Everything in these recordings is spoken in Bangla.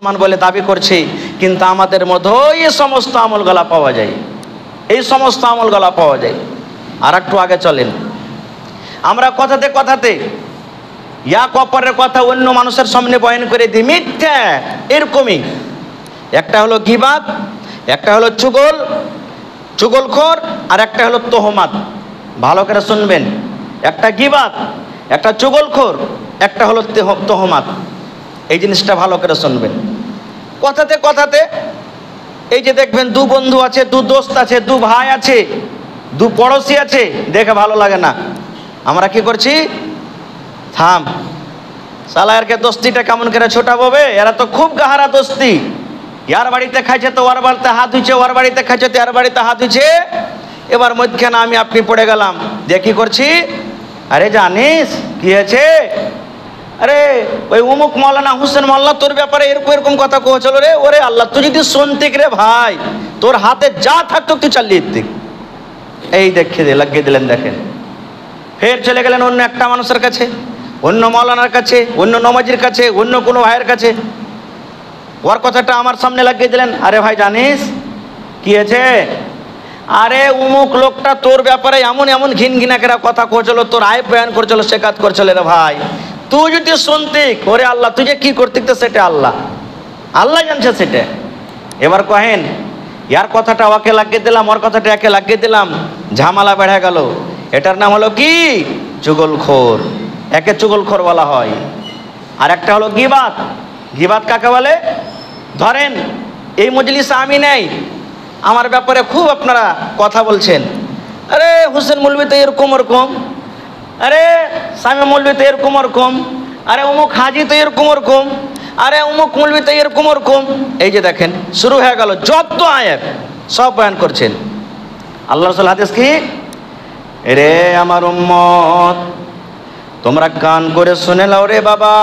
মান বলে দাবি করছি, কিন্তু আমাদের মধ্যে এই সমস্ত আমলগুলা পাওয়া যায়, এই সমস্ত আমলগুলা পাওয়া যায়। আর একটু আগে চলেন, আমরা কথাতে কথাতে এক অপরের কথা অন্য মানুষের সামনে বয়ান করে দিই, মিথ্যা। এরকমই একটা হলো গীবাত, একটা হলো চুগলখোর, আর একটা হলো তোহমাত। ভালো করে শুনবেন, একটা গীবাত, একটা চুগলখোর, একটা হলো তোহমাত। এই জিনিসটা ভালো করে শুনবেন। কথাতে কথাতে এই যে দেখবেন দু বন্ধু আছে, দু দোস্ত আছে, দু ভাই আছে, দু পড়োশি আছে, দেখে ভালো লাগে না। আমরা কি করছি, থাম শালা এরকে দোস্তিটা কেমন করে ছোটাবো বে, এরা তো খুব গাহারা দোস্তি। ইয়ার বাড়িতে খাইছে তো ওর বাড়িতে হাত হইছে, ওর বাড়িতে খাইছে তো এর বাড়িতে হাত হইছে। এবার মধ্যখানে আমি আপনি পড়ে গেলাম, দিয়ে কি করছি, আরে জানিস কি হয়েছে, আরে ওই অমুক মৌলানা হুসেন মোল্লা তোর ব্যাপারে এরকম এরকম কথা কহছিল রে। ওরে আল্লাহ, তুই যদি শুনতিক রে ভাই, তোর হাতে যা থাকতো তুই চালিয়ে দিক। এই দেখে লাগিয়ে দিলেন। দেখেন, ফের চলে গেলেন অন্য একটা মানুষের কাছে, অন্য মৌলানার কাছে, অন্য নমাজির কাছে, অন্য কোনো ভাইয়ের কাছে। ওর কথাটা আমার সামনে লাগিয়ে দিলেন, আরে ভাই জানিস কি হয়েছে, আরে অমুক লোকটা তোর ব্যাপারে এমন এমন ঘিন ঘিনাকেরা কথা কহছিল, তোর আয় বয়ান করছিল, শেখাত করছিল রে ভাই। তুই যদি শুনতিক, ওরে আল্লাহ, তুই যে কি করতিক তো সেটা আল্লাহ আল্লাহ জানছে সেটা। এবার কহেন, ইয়ার কথাটা ওকে লাগিয়ে দিলাম, ওর কথাটা একে লাগিয়ে দিলাম, ঝামেলা বেড়ে গেল। এটার নাম হলো কি, চুগলখোর। একে চুগলখোর বলা হয়। আর একটা হলো গীবাত। গীবাত কাকে বলে, ধরেন এই মজলিসে আমি নেই, আমার ব্যাপারে খুব আপনারা কথা বলছেন, আরে হুসেন মৌলভী তো এরকম ওরকম, আরে সামি মৌলভী তো এরকম ওরকম, আরে অমুক হাজি তো এরকম ওরকম, আরে অমুক মৌলভী তো এরকম ওরকম। এই যে দেখেন শুরু হয়ে গেল, যত আয়াত সব বয়ান করছেন। আল্লাহ রাসূল হাদিস কি, রে আমার উম্মত তোমরা কান করে শুনে নাও রে বাবা,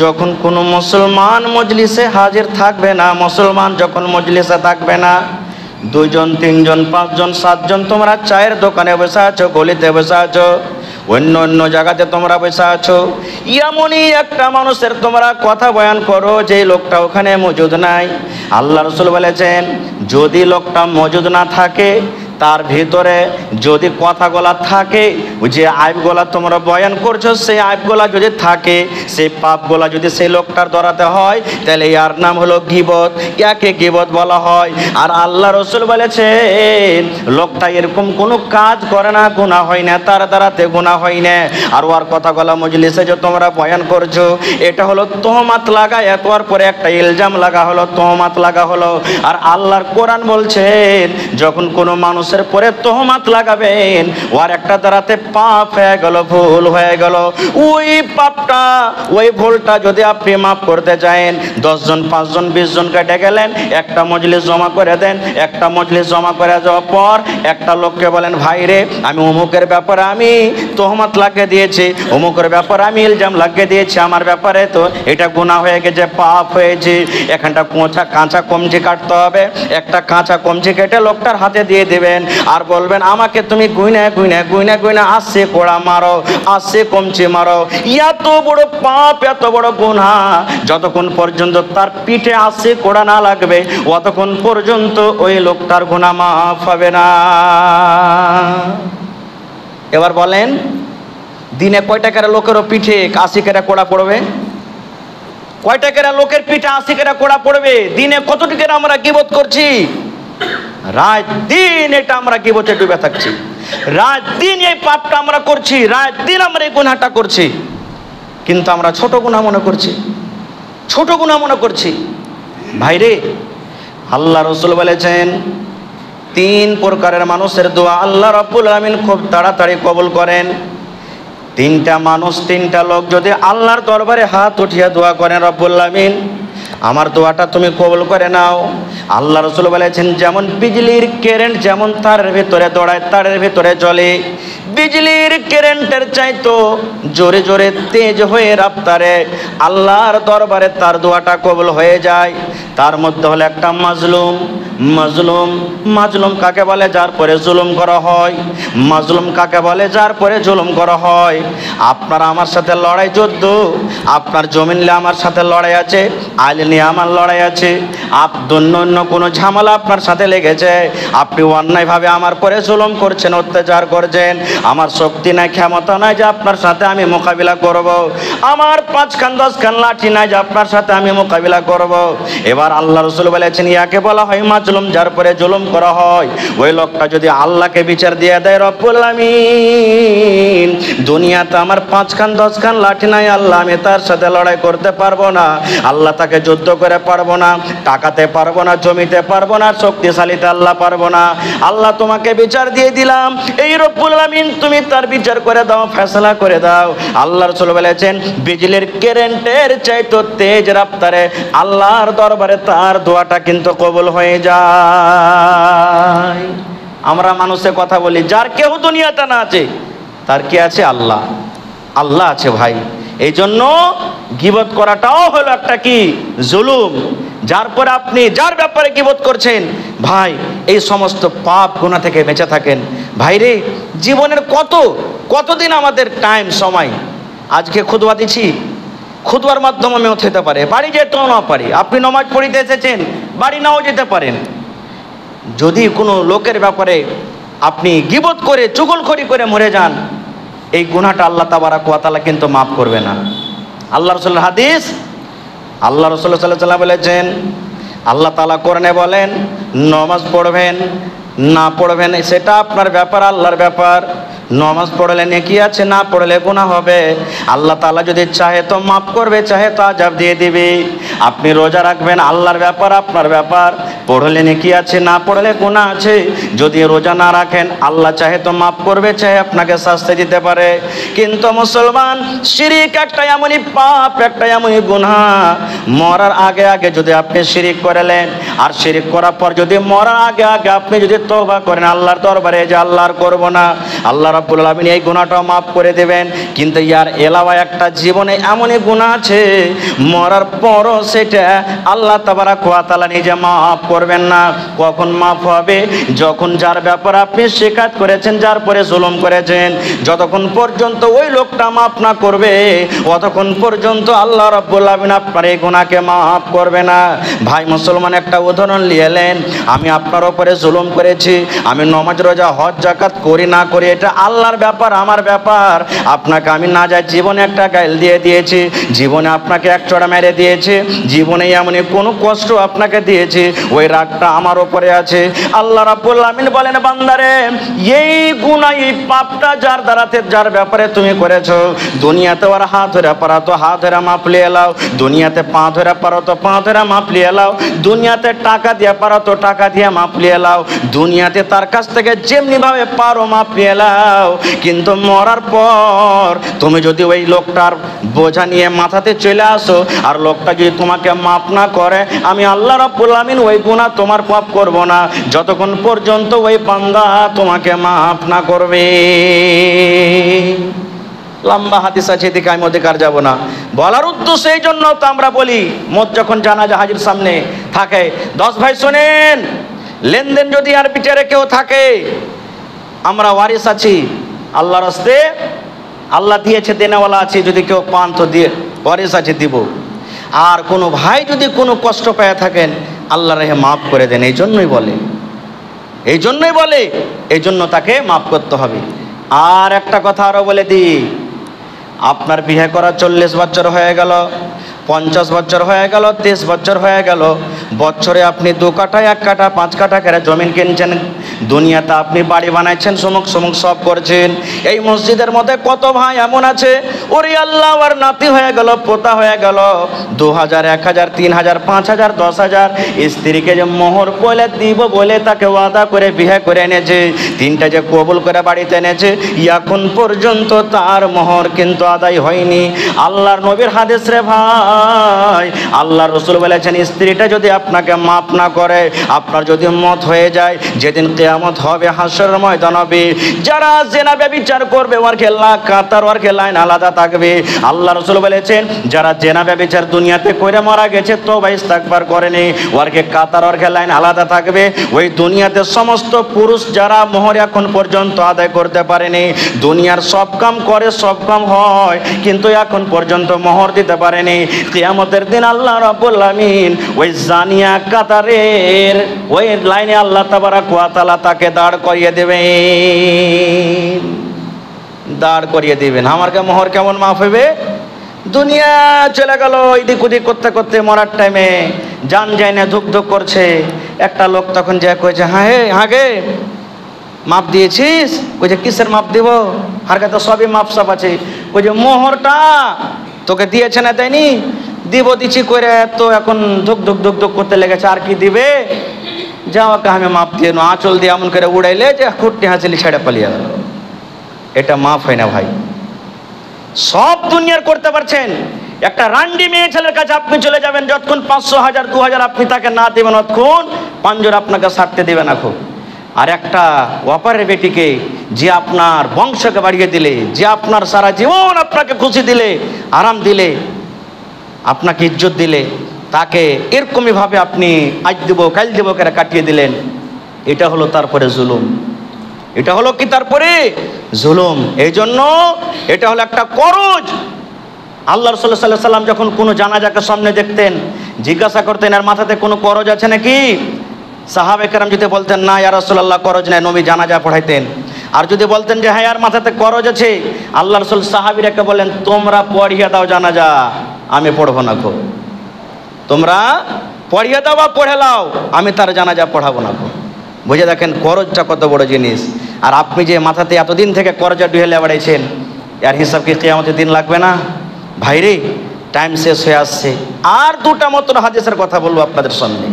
যখন কোনো মুসলমান মজলিসে হাজির থাকবে না, মুসলমান যখন মজলিসে থাকবে না, দুইজন তিনজন পাঁচজন সাতজন তোমরা চায়ের দোকানে বসে আছো, গলিতে বসে আছো, অন্য অন্য জায়গাতে তোমরা বসে আছো, এমনই একটা মানুষের তোমরা কথা বয়ান করো যে লোকটা ওখানে মজুদ নাই। আল্লাহ রাসূল বলেছেন, যদি লোকটা মজুদ না থাকে, তার ভিতরে যদি কথাগুলা থাকে, যে আইবগুলা তোমরা বয়ান করছো, সেই আইবগুলা যদি থাকে, সেই পাপগুলা যদি সেই লোকটার ধরাতে হয়, তাহলে ইয়ার নাম হলো গীবত, ইয়াকে গীবত বলা হয়। আর আল্লাহ রাসূল বলেছেন, লোকটা এরকম কোনো কাজ করে না, গুনাহ হয় না, তার দ্বারাতে গুনাহ হয় না। আর ওর কথাগুলা মজলিসে যে তোমরা বয়ান করছো, এটা হলো তোহমাত লাগা, একবার পরে একটা ইলজাম লাগা হলো, তোহমাত লাগা হলো। আর আল্লাহর কোরআন বলছেন, যখন কোনো মানুষের পরে তোহমাত লাগাবেন, ওর একটা দ্বারাতে পাপ হয়ে গেল, ভুল হয়ে গেল, ওই পাপটা ওই ভুলটা যদি আপনি মাফ করতে চান, 10 জন 5 জন 20 জনকে ডেকে গেলেন, একটা মজলিস জমা করে দেন। একটা মজলিস জমা করে যাওয়ার পর একটা লোককে বলেন, ভাই রে, আমি অমুকের ব্যাপারে আমি তোহমাত লাগিয়ে দিয়েছি, অমুকের ব্যাপারে আমি ইলজাম লাগিয়ে দিয়েছি, আমার ব্যাপারে তো এটা গুনাহ হয়ে গেছে, পাপ হয়েছে, এখানটা কাঁচা কমচি কাটতে হবে। একটা কাঁচা কমচি কেটে লোকটার হাতে দিয়ে দেবেন, আর বলবেন, আমাকে তুমি গুইনা গুইনা গুইনা গুইনা আসছে কোড়া মারো, আসছে কমচি মারো। এত বড় পাপ, এত বড় গুনাহ, যতক্ষণ পর্যন্ত তার পিঠে আসছে কোড়া না লাগবে, অতক্ষণ পর্যন্ত ওই লোকটার গুনাহ মাফ হবে না। এবার বলেন, দিনে কয় টাকার লোকেরও পিঠে 80 করে কোড়া পড়বে? কয় টাকার লোকের পিঠে 80 করে কোড়া পড়বে? দিনে কত টাকার আমরা গীবত করছি? রাত দিন এটা আমরা গীবতে ডুবে থাকছি, রাত দিন এই পাপটা আমরা করছি, রাত দিন আমরা এই গুনাহটা করছি, কিন্তু আমরা ছোট গুনাহ মনে করছি, ছোট গুনাহ মনে করছি। ভাইরে, আল্লাহ রাসূল বলেছেন, 3 প্রকারের মানুষের দোয়া আল্লাহ রাব্বুল আমিন খুব তাড়াতাড়ি কবুল করেন। 3টা মানুষ, 3টা লোক যদি আল্লাহর দরবারে হাত উঠিয়ে দোয়া করেন, রব্বুল আমিন আমার দোয়াটা তুমি কবুল করে নাও। আল্লাহ রাসূল বলেছেন, যেমন বিজলির কারেন্ট যেমন তারের ভিতরে দৌড়ায়, তারের ভিতরে চলে, বিজলির কারেন্টের চাইতো জোরে জোরে তেজ হয়ে রাফতারে আল্লাহর দরবারে তার দোয়াটা কবুল হয়ে যায়। তার মধ্যে হলো একটা মাজলুম। মাজলুম, মাজলুম কাকে বলে? যার পরে জুলুম করা হয়। মাজলুম কাকে বলে? যার পরে জুলুম করা হয়। আপনার আমার সাথে লড়াই যুদ্ধ, আপনার জমিন নিয়ে আমার সাথে লড়াই আছে, আইল নিয়ে আমার লড়াই আছে, অন্য কোনো ঝামেলা আপনার সাথে লেগেছে, আপনি অন্যায়ভাবে আমার পরে জুলুম করছেন, অত্যাচার করছেন, আমার শক্তি নাই, ক্ষমতা নাই যে আপনার সাথে আমি মোকাবিলা করব, আমার 5 খান 10 খান লাঠি নাই যে আপনার সাথে আমি মোকাবিলা করব। এবার আল্লাহ রাসূল বলেছেন, ইয়াকে বলা হয় মাজলুম, যার পরে জুলুম করা হয়। ওই লোকটা যদি আল্লাহকে বিচার দিয়ে দেয়, রব্বুল আমিন দুনিয়াতে আমার 5 খান 10 খান লাঠি নাই, আল্লাহ আমি তার সাথে লড়াই করতে পারবো না, আল্লাহ তাকে যুদ্ধ করে পারবো না, টাকাতে পারবো না, জমিতে পারবো না, শক্তিশালীতে আল্লাহ পারবো না, আল্লাহ তোমাকে বিচার দিয়ে দিলাম, এই রব্বুল আমিন তুমি তার বিচার করে দাও, ফয়সালা করে দাও। আল্লাহ রাসূল বলেছেন, বিজলির কারেন্টের চাইতে তেজ রফতারে আল্লাহর দরবারে তার দোয়াটা কিন্তু কবুল হয়ে যায়। আমরা মানুষের কথা বলি, যার কেউ দুনিয়াতে না আছে, তার কি আছে? আল্লাহ, আল্লাহ আছে ভাই। এই জন্য গীবত করাটাও হলো একটা কি জুলুম। যার পরে আপনি যার ব্যাপারে গীবত করছেন, ভাই এই সমস্ত পাপ গুনাহ থেকে বেঁচে থাকেন। ভাইরে, জীবনের কতদিন আমাদের টাইম সময়, আজকে খুতবা দিচ্ছি, খুতবার মাধ্যমে আমি হতে পারে বাড়ি যেতেও না পারি, আপনি নামাজ পড়িতে এসেছেন, বাড়ি নাও যেতে পারেন। যদি কোনো লোকের ব্যাপারে আপনি গীবত করে চুগলখড়ি করে মরে যান, এই গুনাহটা আল্লাহ তাবারাক ওয়া তাআলা কিন্তু মাফ করবে না। আল্লাহ রাসূলের হাদিস, আল্লাহ রাসূল সাল্লাল্লাহু আলাইহি ওয়াসাল্লাম বলেছেন, আল্লাহ তাআলা কোরআনে বলেন, নামাজ পড়বেন না পড়বেন সেটা আপনার ব্যাপার, আল্লাহর ব্যাপার। নামাজ পড়লে নেকি আছে, না পড়লে গুনাহ হবে। আল্লাহ তাআলা যদি চাহে তো মাফ করবে, চাহে তো আযাব দিয়ে দিবে। আপনি রোজা রাখবেন, আল্লাহর ব্যাপার, আপনার ব্যাপার। পড়লে নেকি আছে, না পড়লে গুনাহ আছে। যদি রোজা না রাখেন, আল্লাহ চাহে তো মাফ করবে, চাহে আপনাকে শাস্তি দিতে পারে। কিন্তু মুসলমান, শিরিক একটা এমনই পাপ, একটা এমনই গুনাহ, মরার আগে আগে যদি আপনি শিরিক করলেন, আর শিরিক করার পর যদি মরার আগে আগে আপনি যদি তওবা করেন আল্লাহর দরবারে যে আল্লাহ আর করব না, আল্লাহ রাব্বুল আলামিন এই গুনাহটাও মাফ করে দেবেন। কিন্তু ইয়ার এলাওয়া একটা জীবনে এমনই গুনাহ আছে, মরার পরও সেটা আল্লাহ তাবারাক ওয়া তাআলা নিজে মাফ করবেন না। কখন মাফ হবে? যখন যার ব্যাপারে আপনি শিকায়ত করেছেন, যার পরে জুলুম করেছেন, যতক্ষণ পর্যন্ত ওই লোকটা মাফ না করবে, ততক্ষণ পর্যন্ত আল্লাহ রাব্বুল আলামিন আপনার এই গুনাহকে মাফ করবে না। ভাই মুসলমান, একটা উদাহরণ নিয়েলেন, আমি আপনার উপরে জুলুম করেছি, আমি নামাজ রোজা হজ যাকাত করি না করি এটা আল্লাহর ব্যাপার, আমার ব্যাপার। আপনাকে আমি না যাই জীবনে একটা গাইল দিয়ে দিয়েছি, জীবনে আপনাকে এক চড়া মেরে দিয়েছি, জীবনে এমনই কোনো কষ্ট আপনাকে দিয়েছি, ওই রাগটা আমার উপরে আছে। আল্লাহ রাব্বুল আমিন বলেন, বান্দারে এই গুনাহ, এই পাপটা যার দ্বারাতে, যার ব্যাপারে তুমি করেছো, দুনিয়াতে ওর হাত ধরে পারা তো হাত ধরে মাপ লিয়ে এলাও, দুনিয়াতে পা ধরে পারো তো পা ধরে মাপ লিয়ে এলাও, দুনিয়াতে টাকা দিয়ে পারো তো টাকা দিয়ে মাপ লিয়ে এলাও, দুনিয়াতে তার কাছ থেকে যেমনি ভাবে পারো মাপ লিয়ে এলাও। কিন্তু মরার পর তুমি যদি ওই লোকটার বোঝা নিয়ে মাথাতে চলে আসো, আর লোকটা যদি তোমাকে মাফ না করে, আমি আল্লাহ রাব্বুল আমিন ওই গুনাহ তোমার মাফ করব না, যতক্ষণ পর্যন্ত ওই বান্দা তোমাকে মাফ না করবে। লম্বা হাদিস আছে, এদিকে আমি অধিকার যাব না। বলার উদ্দেশ্য এই জন্য তো আমরা বলি, মত যখন জানাজা হাজির সামনে থাকে, 10 ভাই শোনেন, লেনদেন যদি আর বিচারে কেউ থাকে, আমরা ওয়ারিস আছি, আল্লাহর রাস্তে আল্লাহ দিয়েছে, দেনেওয়ালা আছে, যদি কেউ পান তো দিয়ে ওয়ারিস আছে, দিব। আর কোনো ভাই যদি কোনো কষ্ট পেয়ে থাকেন, আল্লাহ রেহে মাফ করে দেন। এই জন্যই বলে, এই জন্য তাকে মাফ করতে হবে। আর একটা কথা আরও বলে দিই, আপনার বিয়ে করা 40 বছর হয়ে গেল, 50 বছর হয়ে গেল, 30 বছর হয়ে গেল, বছরে আপনি 2 কাঠা 1 কাঠা 5 কাঠা করে জমিন কিনছেন, দুনিয়াতে আপনি বাড়ি বানাইছেন, সমুক সব করছেন। এই মসজিদের মধ্যে কত ভাই এমন আছে, ওরে আল্লাহ, ওর নাতি হয়ে গেল, পোতা হয়ে গেল, 2000 1000 3000 5000 10000 স্ত্রীকে যে মোহর বলে দিব বলে তাকে ওয়াদা করে বিয়ে করে এনেছে, 3টা যে কবুল করে বাড়িতে এনেছে, এখন পর্যন্ত তার মোহর কিন্তু আদায় হয়নি। আল্লাহর নবীর হাদিস রে ভাই, আল্লাহ রাসূল বলেছেন, স্ত্রীটা যদি আপনাকে মাফ না করে, আপনার যদি মত হয়ে যায়, যেদিন কিয়ামত হবে, হাসরের ময়দান হবে, যারা জেনা ব্যভিচার করবে ওর খেলা কাতার, ওর লাইন আলাদা থাকবে। আল্লাহ রাসূল বলেছেন যারা জেনা ব্যভিচার দুনিয়াতে কইরা মারা গেছে, তওবা ইস্তিগফার করেনি, ওর কাতার, ওর লাইন আলাদা থাকবে। ওই দুনিয়াতে সমস্ত পুরুষ যারা মোহর এখন পর্যন্ত আদায় করতে পারেনি, দুনিয়ার সব কাম করে, সব কাম হয়, কিন্তু এখন পর্যন্ত মোহর দিতে পারেনি, কিয়ামতের দিন আল্লাহ রাব্বুল আলামিন ওই জানিয়া কাতারের ওই লাইনে আল্লাহ তাবারক ওয়া তাআলা তাকে দাঁড় করিয়ে দেবেন, দাঁড় করিয়ে দিবেন। আমার মোহর কেমন মাফ হবে? দুনিয়া চলে গেল এদিক ওদিক করতে করতে, মরার টাইমে জান যায় না, ধুক ধুক করছে। একটা লোক তখন যা কয়েছে, হ্যাঁ হে হাগে মাপ দিয়েছিস? কইছে কিসের মাপ দিব? আর কাছে সবই মাপ সাপ আছে। কইছে মোহরটা তোকে দিয়েছে না, দেয়নি? দিব দিচ্ছি করে তো এখন ধুক ধুক ধুক ধুক করতে লেগেছে, আর কি দিবে? যাও আমি মাপ দিয়ে নো, আঁচল দিয়ে এমন করে উড়াইলে যে খুঁটনি হাসিলি ছেড়ে পালিয়ে গেল। এটা মাফ হয় না ভাই। সব দুনিয়ার করতে পারছেন, একটা রান্ডি মেয়ে ছেলের কাছে আপনি চলে যাবেন, যতক্ষণ 500, 1000, 2000 আপনি তাকে না দেবেন, ততক্ষণ পাঞ্জর আপনাকে ছাড়তে দেবে না খুব। আর একটা অপারের বেটিকে যে আপনার বংশকে বাড়িয়ে দিলে, যে আপনার সারা জীবন আপনাকে খুশি দিলে, আরাম দিলে, আপনাকে ইজ্জত দিলে, তাকে এরকমই ভাবে আপনি আজ দেব কাল দেব করে কাটিয়ে দিলেন, এটা হলো তারপরে জুলুম। এটা হলো কি তারপরে জুলুম। এই জন্য এটা হলো একটা করজ। আল্লাহ রাসূল সাল্লাল্লাহু আলাইহি সাল্লাম যখন কোনো জানাজাকে সামনে দেখতেন, জিজ্ঞাসা করতেন এর মাথাতে কোনো করজ আছে নাকি? সাহাবে কেরাম যদি বলতেন না ইয়া রাসূলুল্লাহ করজ নাই, নবী জানাজা পড়াইতেন। আর যদি বলতেন যে হ্যাঁ আর মাথাতে করজ আছে, আল্লাহ রাসূল সাহাবীরাকে বলেন তোমরা পড়িয়ে দাও জানাজা, আমি পড়বো না গো। তোমরা পড়িয়ে দাও বা পড়ে লাও, আমি তার জানাজা পড়াবো না গো। বুঝে দেখেন করজটা কত বড় জিনিস। আর আপনি যে মাথাতে এতদিন থেকে করজা ডুহেলে বেড়াইছেন, এর হিসাব কি কিয়ামতের দিন লাগবে না? ভাইরে টাইম শেষ হয়ে আসছে, আর দুটা মতো হাদিসের কথা বলবো আপনাদের সামনে।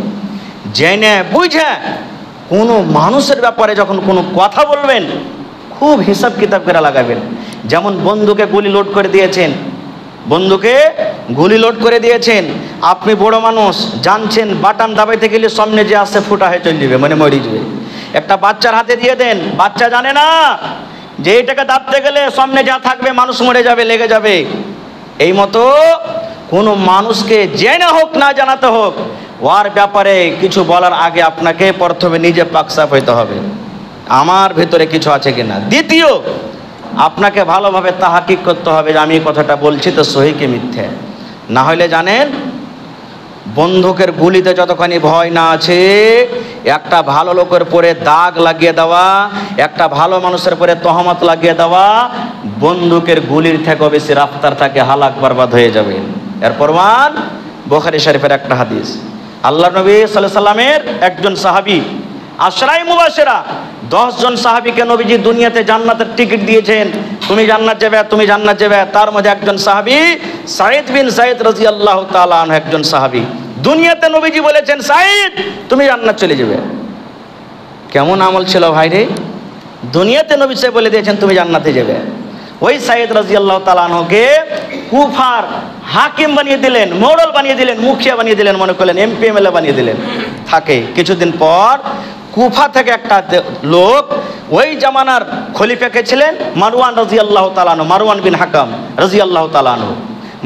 জেনে বুঝে কোনো মানুষের ব্যাপারে যখন কোনো কথা বলবেন, খুব হিসাব কিতাব করে লাগাবেন। যেমন বন্ধুকে গুলি লোড করে দিয়েছেন, বন্ধুকে গুলি লোড করে দিয়েছেন, আপনি বড় মানুষ জানছেন বাটন দাবাইতে গেলে সামনে যে আসছে ফুটা হয়ে চলে যাবে, মানে মরে যাবে। একটা বাচ্চার হাতে দিয়ে দেন, বাচ্চা জানে না যে এটাকে দাবতে গেলে সামনে যা থাকবে মানুষ মরে যাবে, লেগে যাবে। এই মতো কোনো মানুষকে জেনে হোক না জানাতে হোক, ওর ব্যাপারে কিছু বলার আগে আপনাকে প্রথমে নিজে পাকসাফ হইতে হবে, আমার ভেতরে কিছু আছে কিনা। দ্বিতীয়, আপনাকে ভালোভাবে তাহাকিক করতে হবে যে আমি এই কথাটা বলছি তো সহি কি মিথ্যে। না হলে জানেন, বন্দুকের গুলিতে যতখানি ভয় না আছে, একটা ভালো লোকের পরে দাগ লাগিয়ে দেওয়া, একটা ভালো মানুষের পরে তহমত লাগিয়ে দেওয়া বন্দুকের গুলির থেকেও বেশি রাফতার থাকে, হালাক বরবাদ হয়ে যাবে। এর প্রমাণ বুখারী শরীফের একটা হাদিস। আল্লাহ নবী সাল্লাল্লাহু আলাইহি সাল্লামের একজন সাহাবী, আশরায়ে মুবাশশিরা 10 জন সাহাবীকে নবীজি দুনিয়াতে জান্নাতের টিকিট দিয়েছেন, তুমি জান্নাত যাবে, তুমি জান্নাত যাবে। তার মধ্যে একজন সাহাবী সাঈদ বিন সাঈদ রাদিয়াল্লাহু তাআলা আনহু একজন সাহাবী। দুনিয়াতে নবীজি বলেছেন সাঈদ তুমি জান্নাত চলে যাবে। কেমন আমল ছিল ভাই রে! দুনিয়াতে নবী সাহেব বলে দিয়েছেন তুমি জান্নাতে যাবে। ওই সাঈদ রাদিয়াল্লাহু তাআলা আনহুকে কুফার হাকিম বানিয়ে দিলেন, মোড়ল বানিয়ে দিলেন, মুখিয়া বানিয়ে দিলেন, মনে করলেন এমপি এমএলএ বানিয়ে দিলেন। থাকে কিছুদিন পর কুফা থেকে একটা লোক, ওই জামানার খলিফাকে ছিলেন মারওয়ান রাদিয়াল্লাহু তাআলা আনহু, মারওয়ান বিন হাকাম রাদিয়াল্লাহু তাআলা আনহু।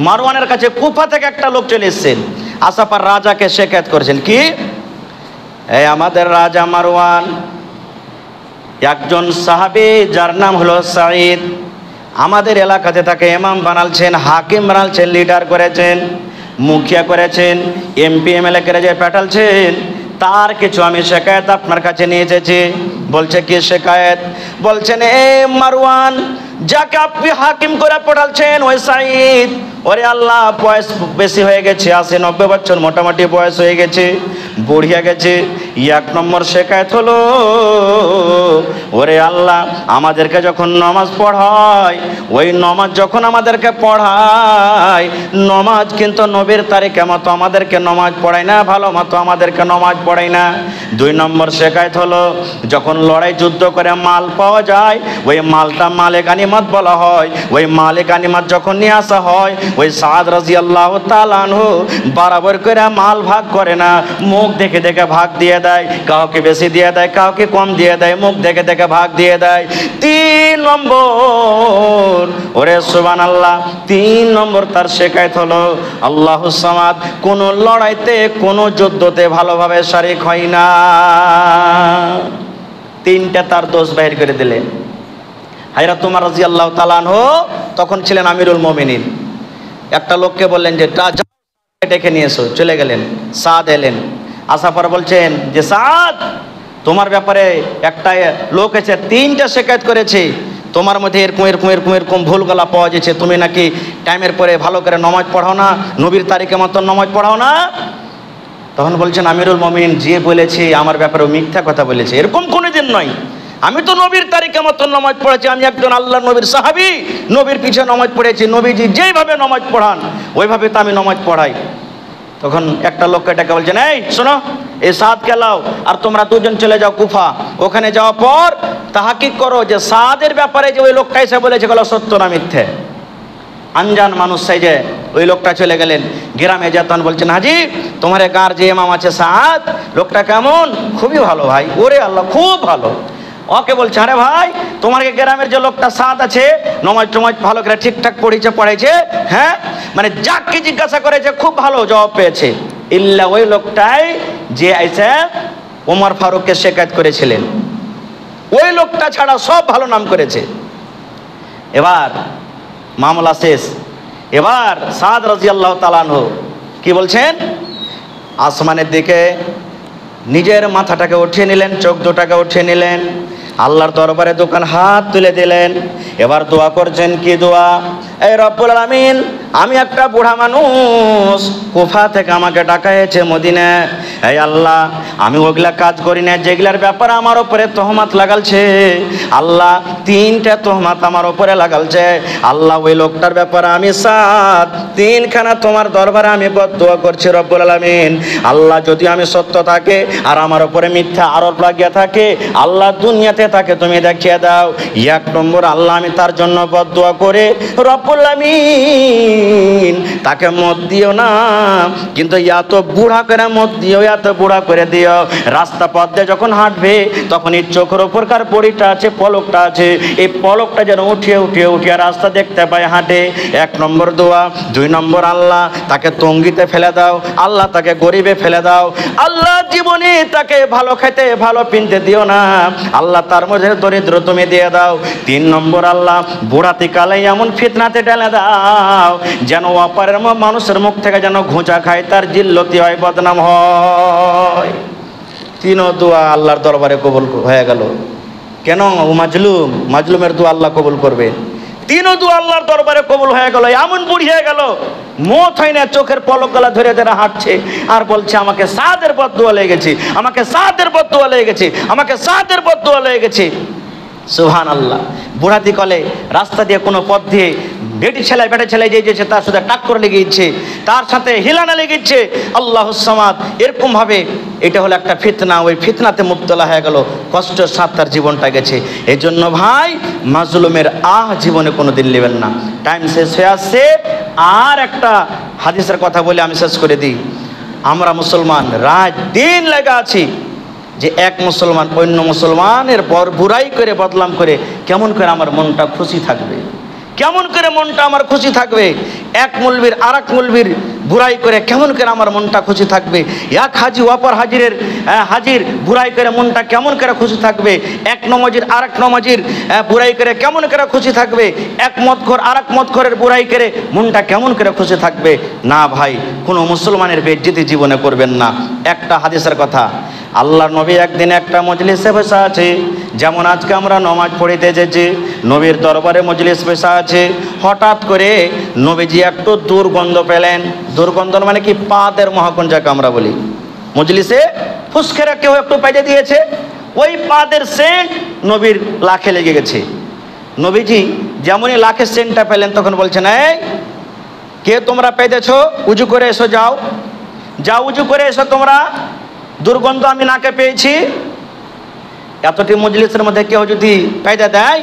মারওয়ানের কাছে কুফা থেকে একটা লোক চলে এসেছেন, আসার পর রাজাকে শিকায়ত করেছেন কি, এই আমাদের রাজা মারওয়ান একজন সাহাবী যার নাম হলো সাঈদ, আমাদের এলাকাতে তাকে ইমাম বানালছেন, হাকিম বানালছেন, লিডার করেছেন, মুখিয়া করেছেন, এমপি এমএলএ করে যে পাঠালছেন, তার কিছু আমি শিকায়ত আপনার কাছে নিয়ে এসেছি। বলছে কি শিকায়ত? বলছেন এ মারওয়ান, যাকে আপনি হাকিম করে পাঠালছেন ওই সাঈদ, ওরে আল্লাহ বয়স বেশি হয়ে গেছে, 80-90 বছর মোটামুটি বয়স হয়ে গেছে, বুড়িয়া গেছে। 1 নম্বর শিকায়ত হলো, ওরে আল্লাহ আমাদেরকে যখন নামাজ পড়ায়, ওই নামাজ যখন আমাদেরকে পড়ায়, নামাজ কিন্তু নবীর তারিখে মতো আমাদেরকে নামাজ পড়ায় না, ভালো মতো আমাদেরকে নামাজ পড়ায় না। 2 নম্বর শিকায়ত হলো, যখন লড়াই যুদ্ধ করে মাল পাওয়া যায়, ওই মালটা মালেকানি গানিমাত বলা হয়। ওই মালে গানিমাত যখন নিয়ে আসা হয়, ওই সাদ রাদিয়াল্লাহু তাআলা আনহু বরাবর করে মাল ভাগ করে না, মুখ দেখে দেখে ভাগ দিয়ে দেয়। কাউকে বেশি দিয়ে দেয়, কাউকে কম দিয়ে দেয়, মুখ দেখে দেখে ভাগ দিয়ে দেয়। 3 নম্বর, ওরে সুবহানাল্লাহ, 3 নম্বর তার শিকায়ত হলো আল্লাহুস সামাদ কোন লড়াইতে কোন যুদ্ধতে ভালোভাবে শরীক হয় না। 3টা তার দোষ বাহির করে দিলেন। হযরত ওমর রাদিয়াল্লাহু তাআলা আনহু তখন ছিলেন আমিরুল মুমিনিন। একটা লোককে বললেন যে ডেকে নিয়ে এসো, চলে গেলেন। সাদ এলেন, আসার পর বলছেন যে সাদ, তোমার ব্যাপারে একটা লোক এসে 3টা শিকায়ত করেছে, তোমার মধ্যে এরকম ভুলগুলা পাওয়া যাচ্ছে, তুমি নাকি টাইমের পরে ভালো করে নামাজ পড়াও না, নবীর তারিখে মতো নামাজ পড়াও না। তখন বলছেন আমিরুল মুমিনিন, যে বলেছে আমার ব্যাপারে মিথ্যা কথা বলেছে, এরকম কোনোদিন নয়। আমি তো নবীর তারিখে মতো নামাজ পড়েছি, আমি একজন আল্লাহ নবীর সাহাবী, নবীর পিছে নামাজ পড়েছি, নবীজি যেইভাবে নামাজ পড়ান ওইভাবে তো আমি নামাজ পড়াই। তখন একটা লোককে ডেকে বলছেন, এই শোনো, এই সাদকে লাও আর তোমরা দুজন চলে যাও কুফা। ওখানে যাওয়ার পর তাহাকিক করো যে সাদের ব্যাপারে যে ওই লোকটা এসে বলেছে গেল সত্য না মিথ্যে। আনজান মানুষ সাইজে ওই লোকটা চলে গেলেন গ্রামে। যেতন বলছেন, হাজি তোমার গাঁর যে ইমাম আছে সাদ, লোকটা কেমন? খুবই ভালো ভাই। ওরে আল্লাহ, খুব ভালো। ওকে বলছে, আরে ভাই, তোমার গ্রামের যে লোকটা সাদ আছে, নমাজ টমাজ ভালো করে ঠিকঠাক পড়েছে, হ্যাঁ, মানে যাকে জিজ্ঞাসা করেছে খুব ভালো জবাব পেয়েছে। ইল্লা ওই লোকটাই যে আইসে ওমর ফারুককে শিকায়ত করেছিলেন, ওই লোকটা ছাড়া সব ভালো নাম করেছে। এবার মামলা শেষ। এবার সাদ রাদিয়াল্লাহু তাআলা আনহু কি বলছেন? আসমানের দিকে নিজের মাথাটাকে উঠিয়ে নিলেন, চোখ দুটাকে উঠিয়ে নিলেন, আল্লাহর দরবারে দোকান হাত তুলে দিলেন। এবার দোয়া করছেন, কি দোয়া? এই রব্বুল আলামিন, আমি একটা বুড়া মানুষ, কুফা থেকে আমাকে ডাকা হয়েছে মদিনা। এই আল্লাহ, আমি ওগুলা কাজ করি না যেগুলার ব্যাপারে আমার উপরে তহমাত লাগালছে। আল্লাহ, 3টা তহমাত আমার উপরে লাগালছে। আল্লাহ, ওই লোকটার ব্যাপারে আমি সাদ 3খানা তোমার দরবারে আমি বদদোয়া করছি রব্বুল আলামিন। আল্লাহ, যদি আমি সত্য থাকে আর আমার উপরে মিথ্যা আরোপ লাগিয়ে থাকে, আল্লাহ দুনিয়াতে তাকে তুমি দেখিয়ে দাও। 1 নম্বর, আল্লাহ, আমি তার জন্য বদদোয়া করে রব্বুল আলামিন তাকে মত দিও না, কিন্তু এত বুড়া করে মত দিও, এত বুড়া করে দিও, রাস্তা পথ দিয়ে যখন হাঁটবে তখন এই চোখের ওপরকার পরিটা আছে, পলকটা আছে, এই পলকটা যেন উঠিয়ে রাস্তা দেখতে পায়, হাঁটে। 1 নম্বর দোয়া। 2 নম্বর, আল্লাহ তাকে তঙ্গিতে ফেলে দাও, আল্লাহ তাকে গরিবে ফেলে দাও, আল্লাহ জীবনে তাকে ভালো খেতে ভালো পিনতে দিও না, আল্লাহ তার মধ্যে দরিদ্র তুমি দিয়ে দাও। 3 নম্বর, আল্লাহ বুড়াতি কালে এমন ফিতনাতে ঢেলে দাও যেন অপারের মানুষের মুখ থেকে যেন ঘুঁচা খায়, তার জিল্লতি হয়, বদনাম হয়। 3 দোয়া আল্লাহর দরবারে কবুল হয়ে গেল। কেন? ও মাজলুমের দোয়া আল্লাহ কবুল করবে। 3 দোয়া আল্লাহর দরবারে কবুল হয়ে গেল। এমন বুড়ি হয়ে গেল, মত হয় না, চোখের পলক গলা ধরে ধরে হাঁটছে আর বলছে, আমাকে সাদের বদদোয়া লেগেছে, আমাকে সাদের বদদোয়া লেগেছে, আমাকে সাদের বদদোয়া লেগেছে। সুবহানাল্লাহ। বুড়াতি কলে রাস্তা দিয়ে কোনো পথ দিয়ে বেটে ছেলে যেছে তার সাথে টাক্কর লেগে ইচ্ছে, তার সাথে হিলানা লেগে ইচ্ছে। আল্লাহুস সামাদ, এরকম ভাবে এটা হলো একটা ফিতনা। ওই ফিতনাতে মুবতলা হয়ে গেল, কষ্ট সাথ তার জীবনটা গেছে। এই জন্য ভাই, মাজলুমের জীবনে কোনো দিন নেবেন না। টাইম শেষ হয়ে আসছে। আর একটা হাদিসের কথা বলে আমি শেষ করে দিই। আমরা মুসলমান রাত দিন লেগে আছি যে এক মুসলমান অন্য মুসলমানের বুরাই করে বদনাম করে কেমন করে আমার মনটা খুশি থাকবে, কেমন করে মনটা আমার খুশি থাকবে। এক মৌলবীর আর এক মৌলবীর বুরাই করে কেমন করে আমার মনটা খুশি থাকবে। এক হাজি অপর হাজির বুরাই করে মনটা কেমন করে খুশি থাকবে। এক নমাজির আর এক নমাজির বুরাই করে কেমন করে খুশি থাকবে। এক মদখোর আর এক মদখোরের বুরাই করে মনটা কেমন করে খুশি থাকবে। না ভাই, কোনো মুসলমানের বেইজ্জতি জীবনে করবেন না। একটা হাদিসের কথা, আল্লাহর নবী একদিন একটা মজলিসে বসে আছে, যেমন আজকে আমরা নমাজ পড়িতে যেছি, নবীর দরবারে মজলিস বসে আছে। হঠাৎ করে নবীজি একটু দুর্গন্ধ পেলেন। দুর্গন্ধ মানে কি? পাদের মহাকুঞ্জ যাকে আমরা বলি। মজলিসে ফুসকেরা কেউ একটু পাইতে দিয়েছে, ওই পাদের সেন্ট নবীর লাখে লেগে গেছে। নবীজি যেমনই লাখের সেন্টটা পেলেন তখন বলছেন, এই কে তোমরা পেয়েছ? উজু করে এসো, যাও উজু করে এসো তোমরা, দুর্গন্ধ আমি নাকে পেয়েছি। এতটি মজলিসের মধ্যে কেউ যদি পেয়ে দেয়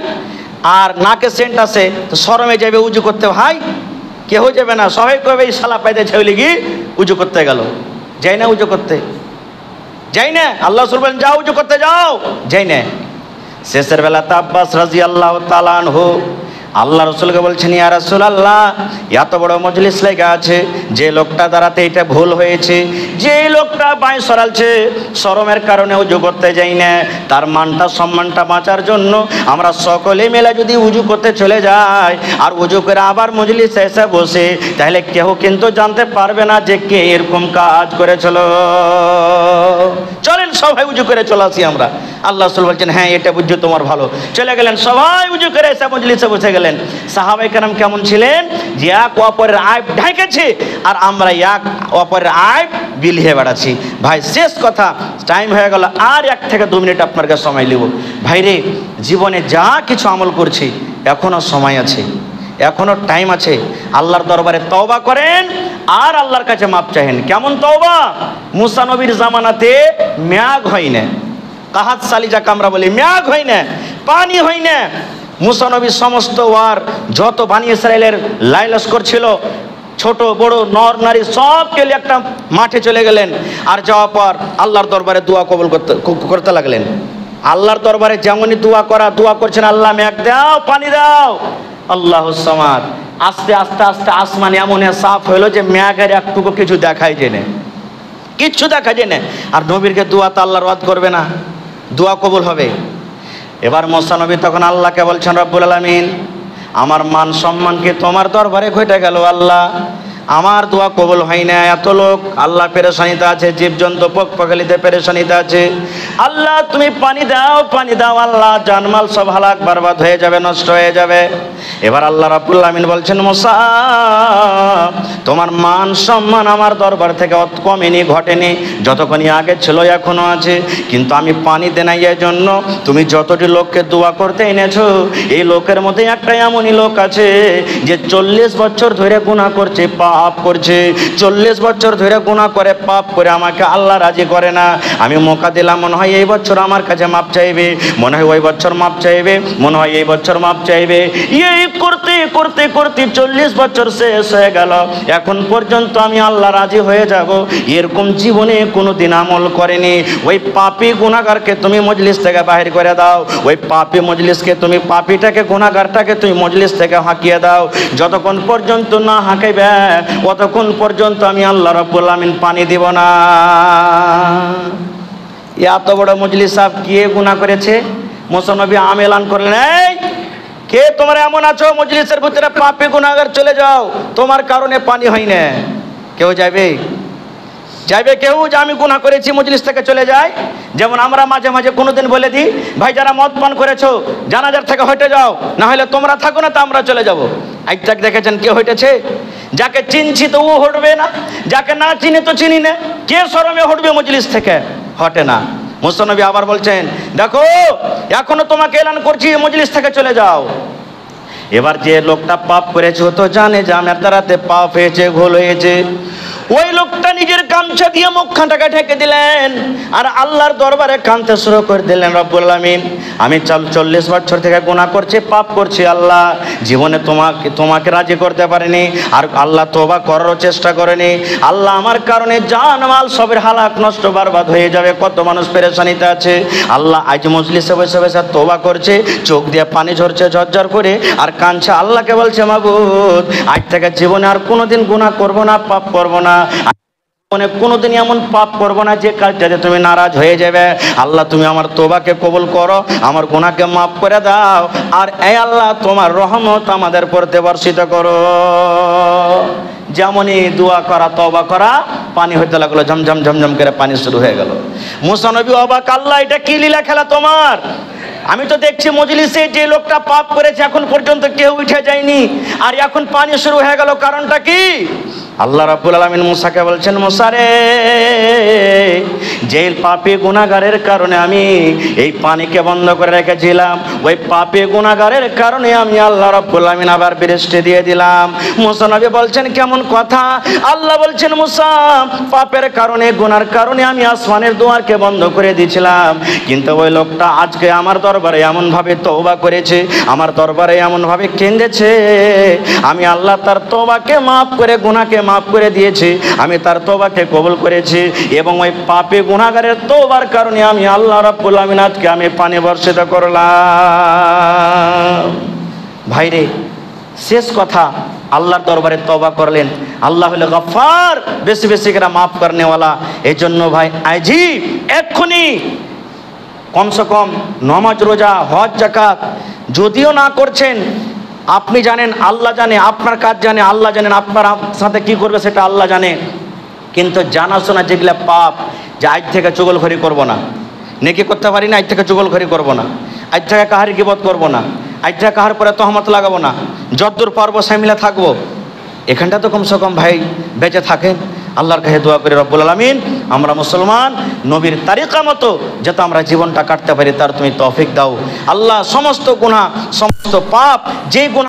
আর নাকে সেন্ট আছে, তো শরমে যাবে উজু করতে, ভাই কেউ যাবে না, সবাই কবে এই শালা পাইতে ছেলে গিয়ে উজু করতে গেল, যাই না উজু করতে, যাই না। আল্লাহ রাসূল বলেন যাও উজু করতে যাও, যাই না। শেষের বেলাতে আব্বাস রাদিয়াল্লাহু তাআলা আনহু আল্লাহ রসুলকে বলছেন, ইয়া রাসূলুল্লাহ, এত বড় মজলিস লেগে আছে, যে লোকটা দাঁড়াতে এটা ভুল হয়েছে, যে লোকটা বাঁয় সরালছে, শরমের কারণে উজু করতে যাই না, তার মানটা সম্মানটা বাঁচার জন্য আমরা সকলে মিলে যদি উজু করতে চলে যাই আর উজু করে আবার মজলিসে এসে বসে, তাহলে কেউ কিন্তু জানতে পারবে না যে কে এরকম কাজ করেছিল। চলেন সবাই উজু করে চলে আসি আমরা। আল্লাহ রাসূল বলছেন, হ্যাঁ এটা বুঝছো তোমার ভালো। চলে গেলেন, সবাই উজু করে এসে মজলিসে বসে গেলেন। সাহাবায়ে কেরাম কেমন ছিলেন, যে এক অপরের আইব ঢাকেছে আর আমরা এক অপরের আইব বিলিয়ে বেড়াচ্ছি। ভাই শেষ কথা, টাইম হয়ে গেল, আর 1 থেকে 2 মিনিট আপনার কাছে সময় নেব। ভাইরে, জীবনে যা কিছু আমল করছি এখনো সময় আছে, এখনো টাইম আছে। আল্লাহর দরবারে তওবা করেন আর আল্লাহর কাছে মাপ চাহেন। কেমন তওবা? মুসা নবীর জামানাতে মেঘ হয় না, কাহাত সালি যাকে আমরা বলি, মেঘ হয় না, পানি হয় না। মুসা নবী সমস্ত ওয়ার যত বানি ইসরায়েলের লাইলস্কর ছিল, ছোট বড় নর নারী সবকে নিয়ে একটা মাঠে চলে গেলেন, আর যাওয়ার পর আল্লাহর দরবারে দোয়া কবুল করতে লাগলেন। আল্লাহর দরবারে যেমনই দোয়া করছেন, আল্লাহ মেঘ দাও, পানি দাও, আল্লাহুস সামাদ। আস্তে আস্তে আস্তে আসমান এমন সাফ হইলো যে মেঘের একটুকু কিছু দেখাই যায় না, কিচ্ছু দেখা যায় না। আর নবীরকে দোয়া তো আল্লাহ রদ করবে না, দোয়া কবুল হবে। এবার মুসা নবী তখন আল্লাহকে বলছেন, রব্বুল আলামিন, আমার মান সম্মানকে তোমার দরবারে ঘটে গেল আল্লাহ, আমার দোয়া কবুল হয় না। এত লোক আল্লাহ পেরেশানিতে আছে, জীবজন্তু পক্ষপাখালিতে পেরেশানিতে আছে। আল্লাহ তুমি পানি দাও, পানি দাও, আল্লাহ জানমাল সব হালাক বরবাদ হয়ে যাবে, নষ্ট হয়ে যাবে। এবার আল্লাহ রাব্বুল আলামিন বলছেন, মুসা, তোমার মান সম্মান আমার দরবার থেকে কমেনি, ঘটেনি, যতক্ষণই আগে ছিল এখনো আছে, কিন্তু আমি পানি দেই নাই। এর জন্য তুমি যতটি লোককে দোয়া করতে এনেছো, এই লোকের মধ্যে একটা এমনই লোক আছে যে 40 বছর ধরে গুনাহ করছে, পাপ করছে, 40 বছর ধরে গুনাহ করে, পাপ করে আমাকে আল্লাহ রাজি করে না। আমি মৌকা দিলাম, মনে হয় এই বছর আমার কাছে মাপ চাইবে, মনে হয় ওই বছর মাপ চাইবে, মনে হয় এই বছর মাপ চাইবে। এই করতে করতে করতে 40 বছর শেষ হয়ে গেল, এখন পর্যন্ত আমি আল্লাহ রাজি হয়ে যাব, এরকম জীবনে কোনো দিন আমল করেনি। ওই পাপী গুনাহগারকে তুমি মজলিস থেকে বাহির করে দাও, ওই পাপী মজলিসকে তুমি, পাপীটাকে গুনাহগারটাকে তুমি মজলিস থেকে হাঁকিয়ে দাও। যতক্ষণ পর্যন্ত না হাঁকাইবে ততক্ষণ পর্যন্ত আমি আল্লাহ রাব্বুল আলামিন পানি দিব না। এত বড় মজলিস সাহেব কে গুনাহ করেছে? মুসা নবী এলান করলেন, এই কে তোমরা এমন আছো মজলিসের ভিতরে পাপী গুনাহগার, চলে যাও, তোমার কারণে পানি হয় না। কেউ যাবে? কেউ যে আমি গুনাহ করেছি মজলিস থেকে চলে যায়? যেমন আমরা মাঝে মাঝে কোনোদিন বলে দিই, ভাই যারা মদ পান করেছো জানাজার থেকে হটে যাও, না হলে তোমরা থাকো না, তা আমরা চলে যাব। আজ তাক দেখেছেন কে হটেছে? যাকে চিনছি তো ও হটবে না, যাকে না চিনি তো চিনি না, কে শরমে হটবে মজলিস থেকে? হটে না। মুসা নবী আবার বলছেন, দেখো এখনো তোমাকে এলান করছি, মজলিস থেকে চলে যাও। এবার যে লোকটা পাপ করেছে ও তো জানে যে আমার দ্বারাতে পাপ হয়েছে, ভুল হয়েছে। ওই লোকটা নিজের গামছা দিয়ে মুখখানটাকে ঢেকে দিলেন আর আল্লাহর দরবারে কাঁদতে শুরু করে দিলেন, রব্বুল আলামিন, আমি 40 বছর থেকে গুনাহ করছি, পাপ করছি, আল্লাহ জীবনে তোমাকে রাজি করতে পারিনি, আর আল্লাহ তওবা করারও চেষ্টা করেনি। আল্লাহ আমার কারণে জান মাল সবের হালাক নষ্ট বরবাদ হয়ে যাবে, কত মানুষ পেরেশানিতে আছে। আল্লাহ আজ মজলিসে বসে বসে তওবা করছে, চোখ দিয়ে পানি ঝরছে ঝরঝর করে, আর কাঁদছে, আল্লাহকে বলছে, মাবুদ আজ থেকে জীবনে আর কোনোদিন গুনাহ করব না, পাপ করব না, কোনোদিন এমন পাপ করবো না যে কাজটাতে তুমি নারাজ হয়ে যাবে। আল্লাহ তুমি আমার তওবাকে কবুল করো, আমার গুনাহকে মাফ করে দাও, আর এই আল্লাহ তোমার রহমত আমাদের পড়তে বর্ষিত করো। যেমনই দোয়া করা, তওবা করা, পানি হইতে লাগলো, ঝমঝম ঝমঝম করে পানি শুরু হয়ে গেল। মুসা নবী অবাক, আল্লাহ এটা কি লীলা খেলা তোমার? আমি তো দেখছি মজলিসে যে লোকটা পাপ করেছে এখন পর্যন্ত কেউ উঠে যায়নি, আর এখন পানি শুরু হয়ে গেল, কারণটা কি? আল্লাহ রাব্বুল আলামিন মুসাকে বলছেন, মুসা রে, যেই পাপী গুনাহগারের কারণে আমি এই পানিকে বন্ধ করে রেখেছিলাম, ওই পাপী গুনাহগারের কারণে আমি আল্লাহ রাব্বুল আলামিন আবার বৃষ্টি দিয়ে দিলাম। মুসা নবী বলছেন কেমন কথা? আল্লাহ বলছেন মুসা, পাপের কারণে গুনার কারণে আমি আসমানের দুয়ারকে বন্ধ করে দিয়েছিলাম, কিন্তু ওই লোকটা আজকে আমার দরবারে এমনভাবে তওবা করেছে, আমার দরবারে এমনভাবে কেঁদেছে, আমি আল্লাহ তার তওবাকে মাফ করে গুনাহকে মাফ করে দিয়েছি, আমি তার তওবাকে কবুল করেছি, এবং ওই পাপী গুনাহগারের তওবার কারণে আমি আল্লাহ রাব্বুল আলামিন আজকে আমি পানি বর্ষিত করলাম। ভাইরে, শেষ কথা, আল্লাহর দরবারে তওবা করলেন। আল্লাহ হলো গফফার, বেশি বেশি করে মাফ করনেওয়ালা। এই জন্য ভাই আজই এক্ষুনি কমসে কম নামাজ রোজা হজ যাকাত যদিও না করছেন, আপনি জানেন, আল্লাহ জানে, আপনার কাজ জানে, আল্লাহ জানেন, আপনার সাথে কি করবে সেটা আল্লাহ জানে, কিন্তু জানাশোনা যেগুলা পাপ, যে আজ থেকে চুগলখড়ি করব না, নেকি করতে পারি না, আজ থেকে চুগলখড়ি করব না, আজ থেকে কাহারি গীবত করব না, আজ থেকে কাহার পরে তহমত লাগাবো না, যদ্দূর পারবো সামিলে থাকবো। এখানটা তো কমসে কম ভাই বেঁচে থাকেন। আল্লাহর কাছে দোয়া করি, রব্বুল আলামিন আমরা মুসলমান নবীর তারিকা মতো যাতে আমরা জীবনটা কাটতে পারি তার তুমি তৌফিক দাও। আল্লাহ সমস্ত গুনাহ, সমস্ত পাপ, যে গুনাহ